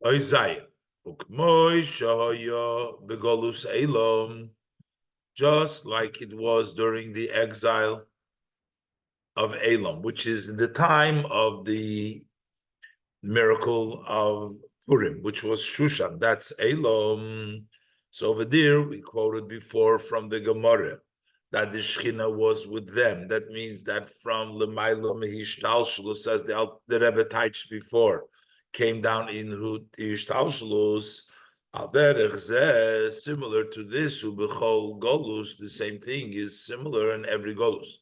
Isaiah. Just like it was during the exile of Elam, which is the time of the miracle of Purim, which was Shushan. That's Elam. So over there, we quoted before from the Gemara that the Shechina was with them. That means that from Lemaila Mehishtalshalus, as the Rebbe teached before, came down in Hishtalshalus, similar to this, Ubechol Golus, the same thing is similar in every Golus.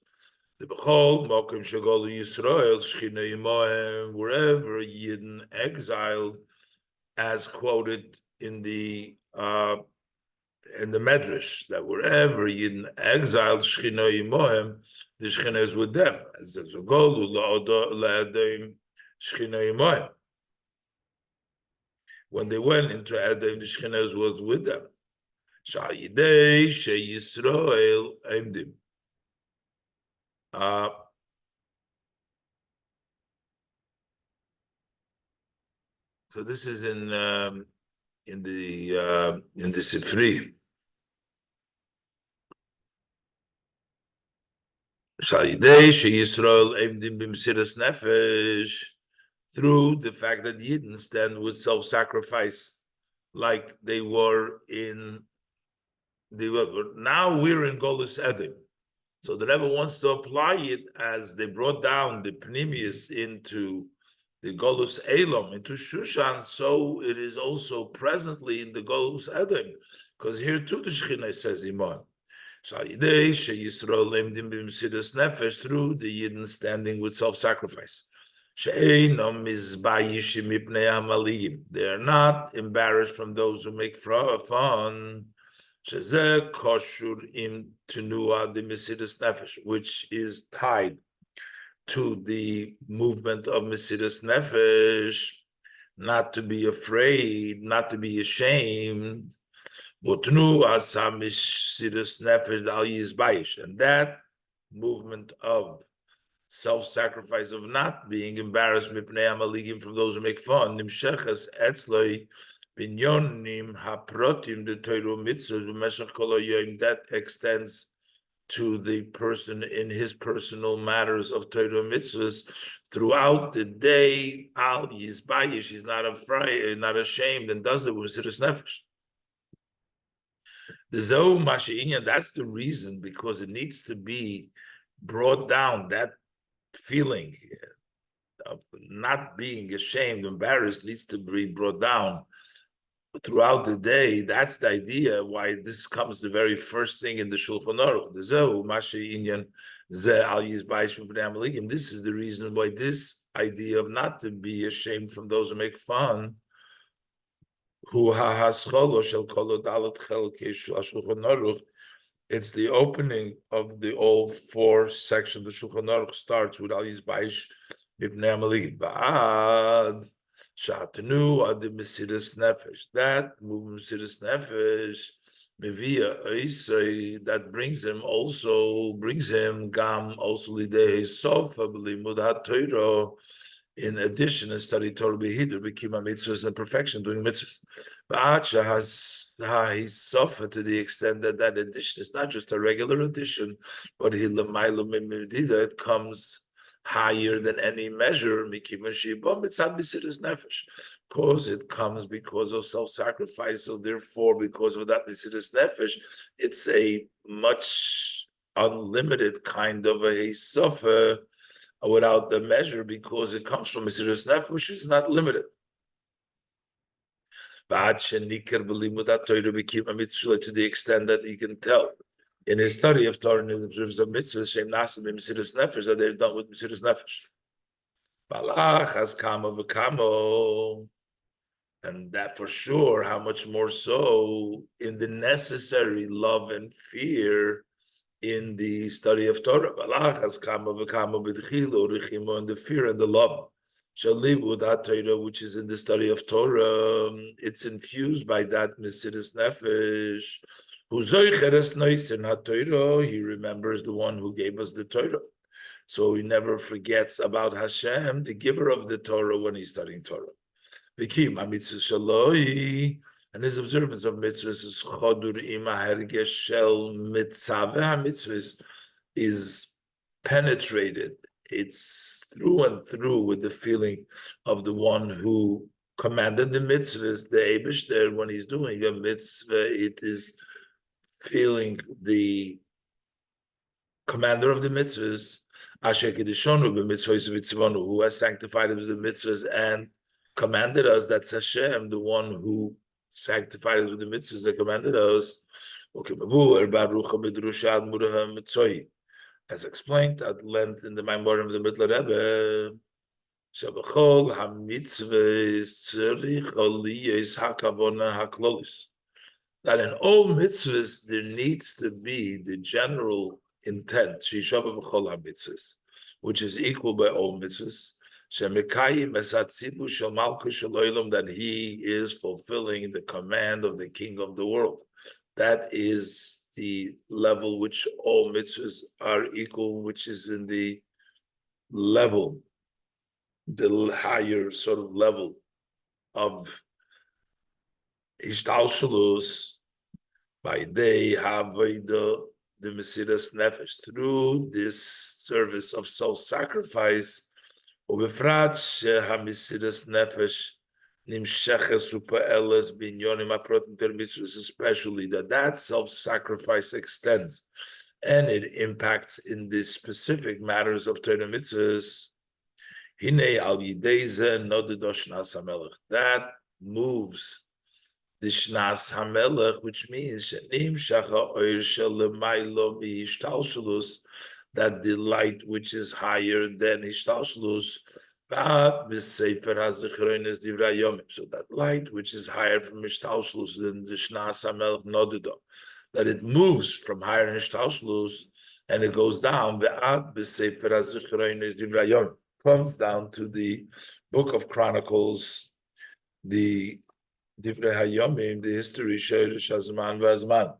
The Bechol Mokim Shagol Yisrael Shechina Yimohem, wherever Yidden exiled, as quoted in the Medrash, that wherever Yidden exiled Shechina Yimohem, the Shechina is with them. As Zagolu La'adim Shechina Yimohem. When they went into Adam, the Shechina was with them. Sha'yidei She Yisrael Emdim. So this is in the Sifri. Through the fact that Yidden stand with self-sacrifice, like they were in now we're in Golus Edom. So the Rebbe wants to apply it as they brought down the Pnimius into the Golus Elam, into Shushan, so it is also presently in the Golus Edom, because here too the Shechina says Iman. So through the Yidden standing with self-sacrifice. They are not embarrassed from those who make fun. Which is tied to the movement of Mesiras Nefesh, not to be afraid, not to be ashamed. And that movement of self-sacrifice, of not being embarrassed from those who make fun, that extends to the person in his personal matters of Torah mitzvahs throughout the day. Al Yizbayish, he's not afraid, not ashamed, and does it with Mesiras Nefesh. The Zohu Mashi'inyan, that's the reason, because it needs to be brought down, that feeling of not being ashamed, embarrassed, needs to be brought down throughout the day. That's the idea why this comes the very first thing in the Shulchan Aruch. The Zohu Mashi'inyan Ze Al Yizbayish Mipnei Amaligim. This is the reason why this idea of not to be ashamed from those who make fun, it's the opening of the all four sections. The Shulchan Aruch starts with Al Yizbayish Mipnei Amaligim. Ba'ad Shatnu ad Mesiras Nefesh. That movement Mesiras Nefesh Mevia Isai, that brings him Gam also Lidei Sofa B'limud HaTorah. In addition, to study Torah Behidur, B'kima mitzvahs and perfection, doing mitzvahs. Ba'acha has suffered to the extent that that addition is not just a regular addition, but it comes higher than any measure, because it comes because of self-sacrifice. So therefore, because of that Mesiras Nefesh, it's a much unlimited kind of a suffer without the measure, because it comes from Mesiras Nefesh, which is not limited. To the extent that you can tell in his study of Torah and his observance of mitzvahs, that they've done with Mesiras Nefesh. Balach has kama v'kamo, and that for sure, how much more so in the necessary love and fear in the study of Torah. Balach has kama v'kamo b'dchilo rechimo, and the fear and the love. Shalibud HaTorah, which is in the study of Torah, it's infused by that Mesiras Nefesh. He remembers the one who gave us the Torah. So he never forgets about Hashem, the giver of the Torah, when he's studying Torah. V'kim ha-mitzvah shaloi, and his observance of mitzvahs is chodur ima hergesh shel mitzaveh ha-mitzvahs, is penetrated. It's through and through with the feeling of the one who commanded the mitzvahs, the Eibishter. When he's doing a mitzvah, it is feeling the commander of the mitzvahs, Asher Kedishonu b'mitzvahs v'tzivonu, who has sanctified us with the mitzvahs and commanded us. That's Hashem, the one who sanctified us with the mitzvahs and commanded us. As explained at length in the Maimorim of the Middle Rebbe, Shabachol ha-mitzvahs tzarich aliyos hakavona haklolis. That in all mitzvahs there needs to be the general intent, sheishava b'chol ha-mitzvahs, which is equal by all mitzvahs, shemekayim esatzibu shel malchus shel olam, that he is fulfilling the command of the King of the world. That is the level which all mitzvahs are equal, which is in the level, the higher sort of level of Hishtalshalus, by they have the Mesiras Nefesh, through this service of self-sacrifice, Ubefrat HaMesiras Nefesh Nimsheches Upaeles Binyonim Aprotim Mitzvahs, especially that self-sacrifice extends and it impacts in the specific matters of Torah Mitzvahs. Hine al Yideize Nodeda Shnas HaMelech, that moves the Shnas HaMelech, which means Shenim Shacha Oir Shelemailo Mihishtalshalus, that the light which is higher than Hishtalshalus, so that light which is higher from Hishtalshalus than the Shnas HaMelech Nodeda, that it moves from higher than Hishtalshalus and it goes down, comes down to the Book of Chronicles, the Divrei Hayomim, the history, Sheirish Hazman Vazman,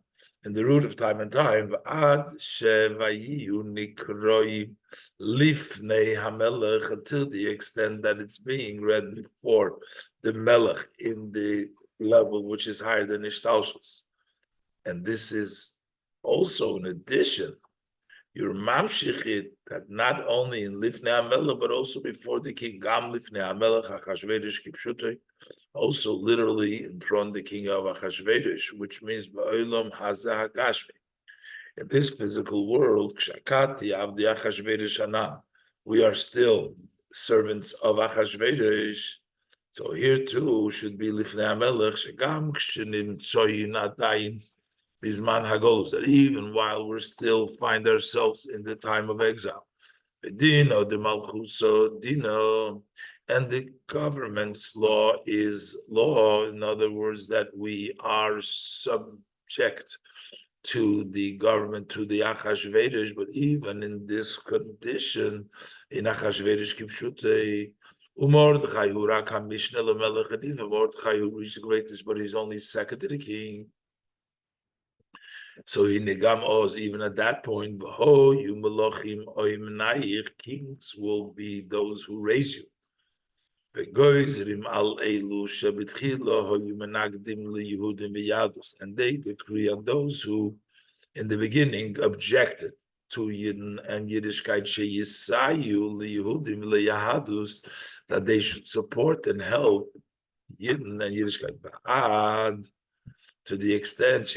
in the root of time and time, Ad Shevayu Nikroim Lifnei HaMelech, until the extent that it's being read before the Melech in the level which is higher than Ishtalshus. And this is also in addition, your mamshichit, that not only in Lifnei HaMelech, but also before the king, Gam Lifnei HaMelech HaChashverosh Kipshutei, also literally in front of the king of Achashverosh, which means Ba'olam Hazeh HaGashmi. In this physical world, Kshakati Avdi Achashverosh Anam, we are still servants of Achashverosh. So here too should be Lifnei HaMelech, Shegam Kshenim Tzoyin Adayin Bizman Hagolus, that even while we're still find ourselves in the time of exile, Dino de Malchuso Dino, and the government's law is law. In other words, that we are subject to the government, to the Achashverosh, but even in this condition, in Achashverosh Kipshutei, Mordechai who rak ha-mishneh lemelech, and even Mordechai who reached greatness, but he's only second to the king. So he negam oz, even at that point, v'ho you melochim oimnayich, kings will be those who raise you. V'goizrim al elu shebitchila ho you menagdim liYehudim v'yadus, and they decree on those who, in the beginning, objected to Yidden and Yiddishkeit sheyisayu liYehudim v'yahadus, that they should support and help Yidden and Yiddishkeit ba'ad, to the extent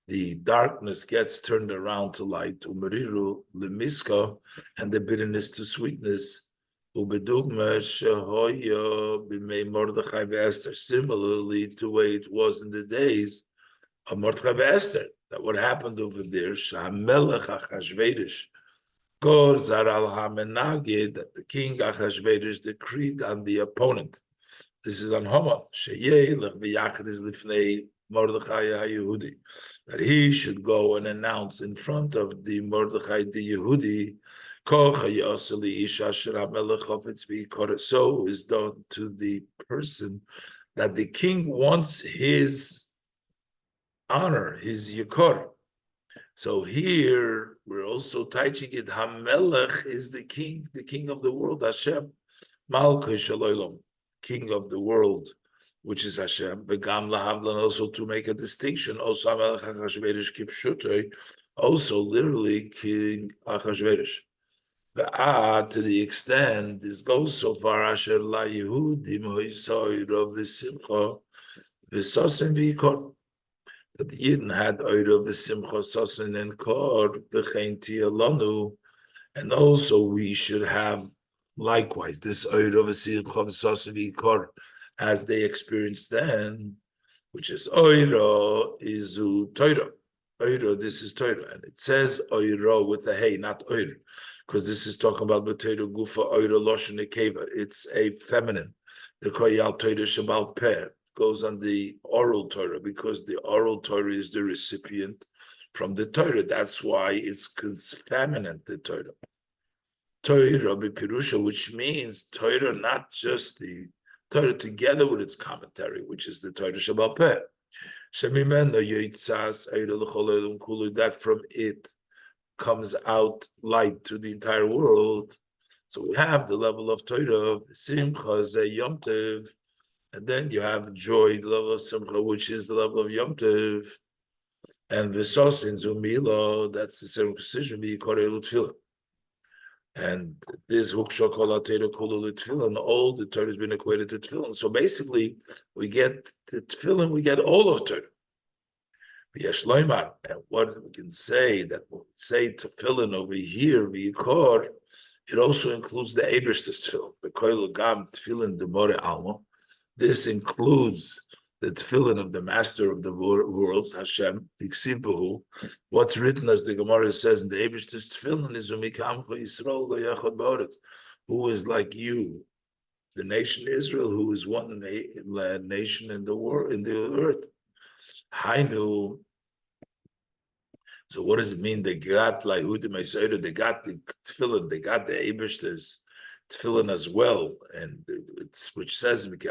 the darkness gets turned around to light, umeriru lemiska, and the bitterness to sweetness, ubedugma shehoya b'mei Mordechai v'Esther, similarly to the way it was in the days of Mordechai v'Esther. That what happened over there, shehamelech Achashverosh gor zar al hamenagid, that the king Achashverosh decreed on the opponent. This is on Haman, Mordechai HaYehudi, that he should go and announce in front of the Mordechai the Yehudi, so is done to the person that the king wants his honor, his yikor. So here we're also teaching it, HaMelech is the king of the world, Hashem, Malkei Shaloilom, King of the world, which is Hashem, Begam Lahavlan, also to make a distinction, also Melech Achashverosh Kipshutoi, also literally King Achashverosh. To the extent this goes so far, Asher La Yehudim Hoisoiro V'Simcha V'Sosim V'Yikor, that the Yidden had Oiro V'Simcha Sosim and Kor B'Chein Tiyalonu, and also we should have likewise this Oiro V'Simcha V'Sosim V'Yikor as they experienced then, which is Oiro Izu Torah. Oiro, this is Torah, and it says Oiro with a hey, not Oiro, because this is talking about B'Torah Gufa Oiro Loshen Nekeva. It's a feminine. The Koyal Torah Shabal Peh goes on the oral Torah, because the oral Torah is the recipient from the Torah. That's why it's feminine, the Torah. Torah B'Pirusha, which means Torah, not just the Torah together with its commentary, which is the Torah Shabal Peh. That from it comes out light to the entire world. So we have the level of Torah, Simcha, Yom Tov, and then you have joy, the level of Simcha, which is the level of Yom Tov, and V'sosin Zumilo, that's the circumcision, V'yikorei Tefillah. And this Huksha Kol HaTorah Kulu Tefillah, all the Torah has been equated to Tefillah. So basically, we get the Tefillah, we get all of Torah. And what we can say, that when we say Tefillah over here, V'yikor, it also includes the Ebersh's Tefillah, the Koil Gam Tefillin Demore Alma. This includes the Tefillin of the Master of the worlds, Hashem, Iksiv Behu. What's written, as the Gemara says in the Ebersh's Tefillin, is Umikamcha Yisrael Yachad Ba'oret, who is like you, the nation Israel, who is one nation in the world, in the earth. Hainu. So what does it mean? They got like they got the tefillin, they got the Ebershter's tefillin as well, and it's which says that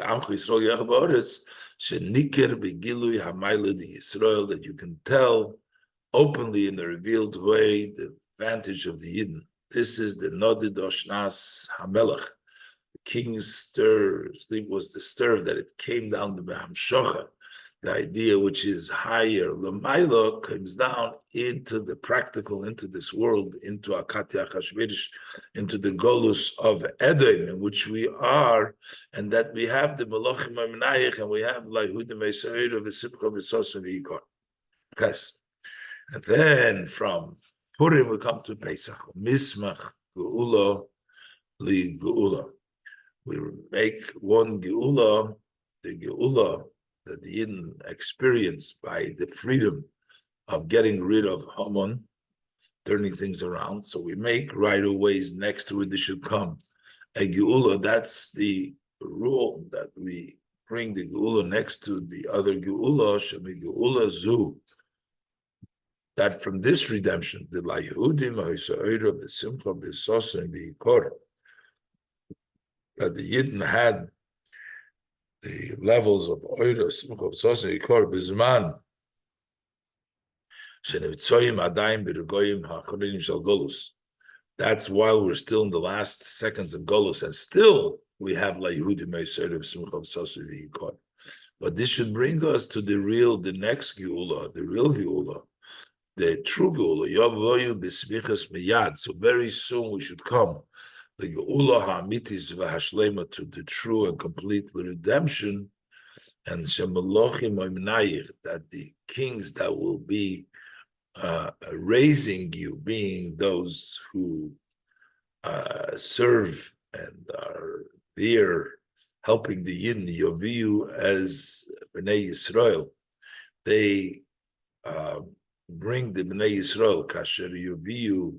you can tell openly in the revealed way the advantage of the Yidden. This is the Nodid Oshnas HaMelech. The king's stir, sleep was disturbed that it came down to Behamshocha. The idea which is higher, Lamaila, comes down into the practical, into this world, into Akati Achashverosh, into the Golus of Edom, in which we are, and that we have the Melachim HaMenayich, and we have Laihudim Eisayir of the Simcha V'Sos V'Yikor. Yes. And then from Purim we come to Pesach, Mismach Geula Li Geula. We make one Geula, the Geula that the Yidden experience by the freedom of getting rid of Haman, turning things around. So we make right of ways next to it, they should come. A Geula, that's the rule, that we bring the Geula next to the other Geula, Shemi Geula Zu. That from this redemption, the La Yehudim, HaYisrael, B'Simcha, B'Sosa, and B'Yikor, that the Yidden had the levels of Oira, Simcha, B'Sosa, B'Yikor, B'Zman, Shenevtsoyim Adayim B'Regoyim HaChorenim Shal Golus. That's while we're still in the last seconds of Golus, and still we have La Yehudim, HaYisrael, B'Simcha, B'Sosa, B'Yikor. But this should bring us to the next Geula, the real Geula, the true Geula, Yavoyu B'Smichas Miyad. So very soon we should come, the Geula HaAmitis V'Hashlema, to the true and complete redemption, and Shemelochim Oimnayich, that the kings that will be raising you, being those who serve and are there helping the Yin, Yoviyu as Bnei Yisrael, they bring the Bnei Yisrael, Kasher Yoviyu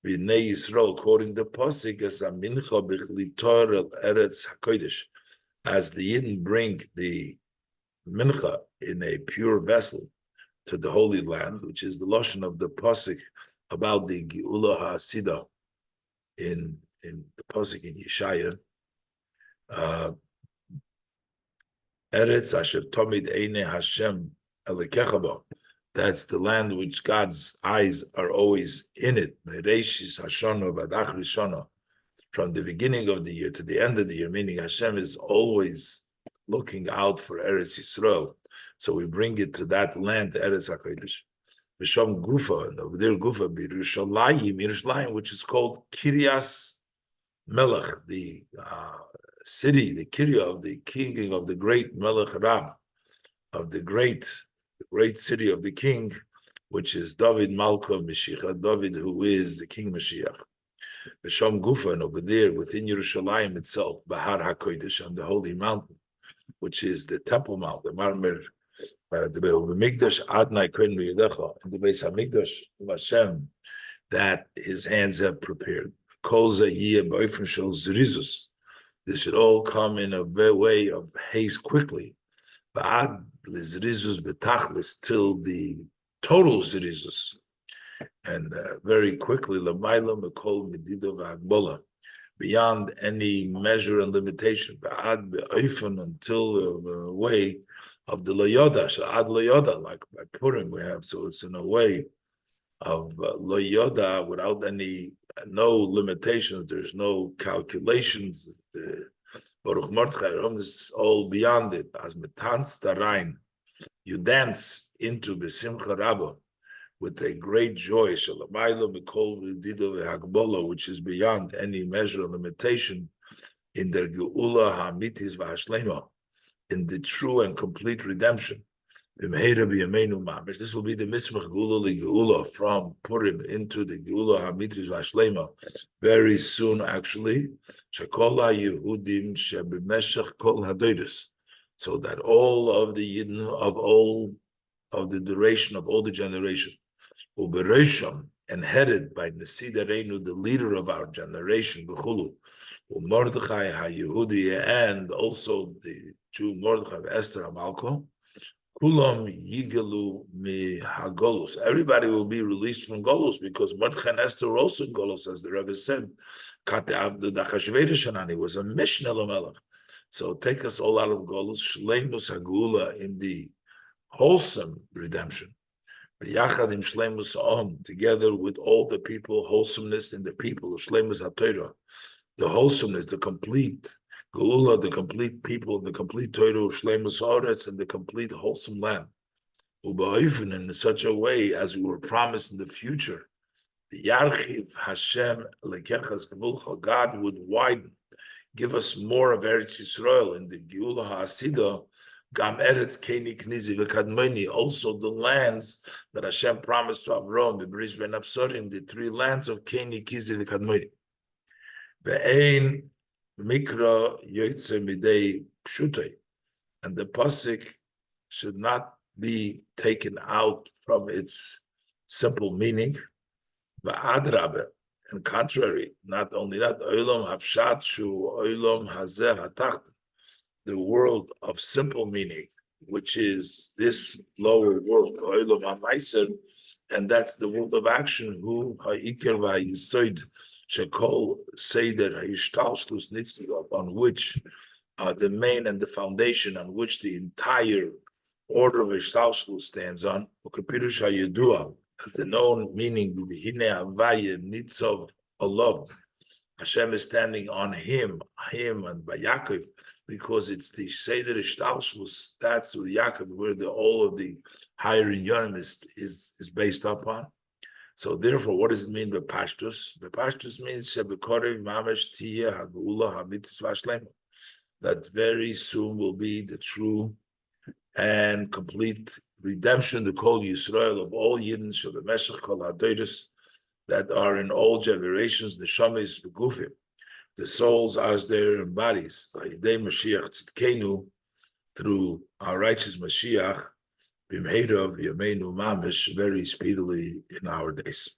Bnei Yisrael, quoting the Pasuk as a mincha b'chlitor el eretz hakodesh, as the Yidden bring the mincha in a pure vessel to the Holy Land, which is the lashon of the Pasuk about the Geula HaSida in the Pasuk in Yeshaya. Eretz asher tomid eine Hashem elekecha bo. That's the land which God's eyes are always in it. Mereshis Hashana Vadach Rishana, from the beginning of the year to the end of the year, meaning Hashem is always looking out for Eretz Yisrael. So we bring it to that land, Eretz HaKodesh. V'sham Gufa, and over there Gufa, Yerushalayim, which is called Kiryas Melech, the city, the Kirya of the king of the great Melech Rab, of the great city of the king, which is David Malka Mashiach, David who is the King Mashiach. V'sham Gufa, and over there within Yerushalayim itself, Bahar HaKodesh, on the holy mountain, which is the Temple Mount, the Marmer, the Mikdash Adnai Kohen V'Yedecha, and the Beis Hamikdash of Hashem, that his hands have prepared. Kol Zayiyah B'Ofen Shel Zrizus. This should all come in a way of haste quickly. Ba'ad L'Zrizus B'Tachlis, till the total Zrizus. And very quickly, L'Mayla Mekol Medida V'Hagbola, beyond any measure and limitation. Ba'ad B'Ofen, until the way of the Loyoda, Sha'ad Loyoda, like by Purim we have. So it's in a way of Loyoda without no limitations. There's no calculations. Baruch Mordechai is all beyond it. As Metanz Tarain, you dance into Besimcha Rabba with a great joy, Shalamayla Mikol V'Dido V'Hagbola, which is beyond any measure or limitation, in their Geula Hamitis V'Hashlema, in the true and complete redemption. This will be the Mismach Geula Geula from Purim into the Geula Hamitis V'Hashlema very soon, actually. Shekola Yehudim Shebemeshach Kol Hadodos, so that all of the Yidden of the duration of all the generation, Uberesham, and headed by Nesidarenu, the leader of our generation, Bechulu, Mordechai HaYehudi, and also the Jew Mordechai Esther Amalko, Kulam Yigalu Mi HaGolus. Everybody will be released from Golus, because Mordechai and Esther were also in Golus, as the Rebbe said. Kate Avdu Dachashverosh Hanani was a Mishnah Lamelech. So take us all out of Golus, Shleimus Hagula, in the wholesome redemption. Yachadim Shleimus Om, together with all the people, wholesomeness in the people, Shleimus HaTorah, the wholesomeness, the complete Geula, the complete people, the complete Torah, Shleimus Haaretz, and the complete wholesome land. Uba'ofen, in such a way as we were promised in the future, the Yarchiv Hashem Lekechas Gevulcha, God would widen, give us more of Eretz Yisrael in the Geula HaAsida, Gam Eretz Keni Knizi V'Kadmoni, also the lands that Hashem promised to Avram, the Bris Ben Absorim, the three lands of Keni, Kizi V'Kadmoni. Ve'ein Mikra Yotze Midei Pshutei, and the pasuk should not be taken out from its simple meaning. Va'adrabe, and contrary, not only that, Olam Hapshat Shu Olam Hazeh Hatacht, the world of simple meaning, which is this lower world, Olam HaMaiser, and that's the world of action, who Ha'ikar V'Yisoid Shekol Seder Ha'ishtalshlus Nitzvah, on which the main and the foundation on which the entire order of Ishtalshlus stands on, Ukapirush HaYedua, as the known meaning, B'Hine Havaya Nitzov Olav, Hashem is standing on him and by Yaakov, because it's the Seder Ishtalshlus, that's where Yaakov, where all of the higher Inyanim is based upon. So therefore, what does it mean by Pashtus? The Pashtus means Shebekorev Mamash Tiyah Hagula Hamitis Vashlema, that very soon will be the true and complete redemption, the Kol Yisrael of all Yidden Shebemeshach Kol Hadodos, that are in all generations, the Neshamis Begufim, the souls as their bodies, Ayidei Mashiach Tzidkenu, through our righteous Mashiach, Bimheirav Yameinu Mamish, very speedily in our days.